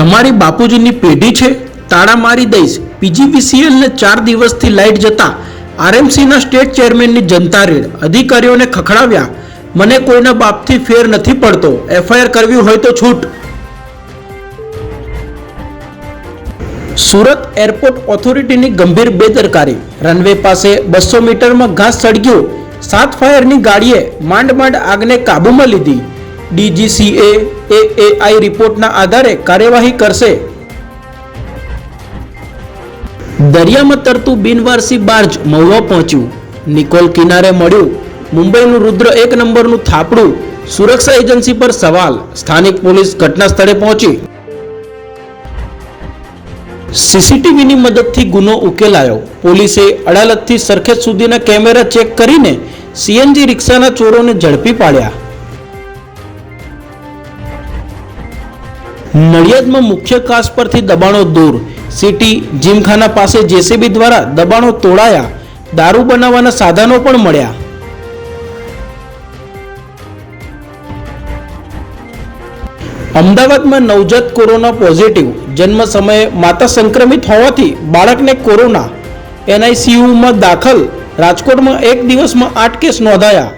તમારી બાપુજીની પેઢી છે, તાળા મારી દઈશ। પીજીવીસીએલને 4 દિવસથી લાઇટ જતા આરએમસીના સ્ટેટ ચેરમેનની જનતા રેડ, અધિકારીઓને ખખડાવ્યા। મને કોઈના બાપથી ફેર નથી પડતો, એફઆઈઆર કરવી હોય તો છૂટ। સુરત એરપોર્ટ ઓથોરિટીની ગંભીર બેદરકારી, રનવે પાસે 200 મીટરમાં ઘાસ સળગ્યું, 7 ફાયરની ગાડીએ માંડ આગને કાબૂમાં લીધી। ડીજીસીએ એએઆઈ રિપોર્ટના આધારે કાર્યવાહી કરશે। દરિયામાં તરતું બિનવારસી બાર્જ મહુવા પહોંચ્યું, નિકોલ કિનારે મળ્યું મુંબઈનું રુદ્ર 1 નંબરનું થાપડું, સુરક્ષા એજન્સી પર સવાલ, સ્થાનિક પોલીસ ઘટના સ્થળે પહોંચી। સીસીટીવીની મદદથી ગુનો ઉકેલાયો, પોલીસે અડાલજથી સરખેજ સુધીના કેમેરા ચેક કરીને સીએનજી રિક્ષાના ચોરોને ઝડપી પાડ્યા। નડિયાદમાં મુખ્ય કાસ પરથી દબાણો દૂર, સિટી જીમખાના પાસે જેસીબી દ્વારા દબાણો તોડાયા, દારૂ બનાવવાના સાધનો પણ મળ્યા। અમદાવાદમાં નવજાત કોરોના પોઝિટિવ, જન્મ સમયે માતા સંક્રમિત હોવાથી બાળકને કોરોના, એનઆઈસીયુમાં દાખલ। રાજકોટમાં એક દિવસમાં 8 કેસ નોંધાયા।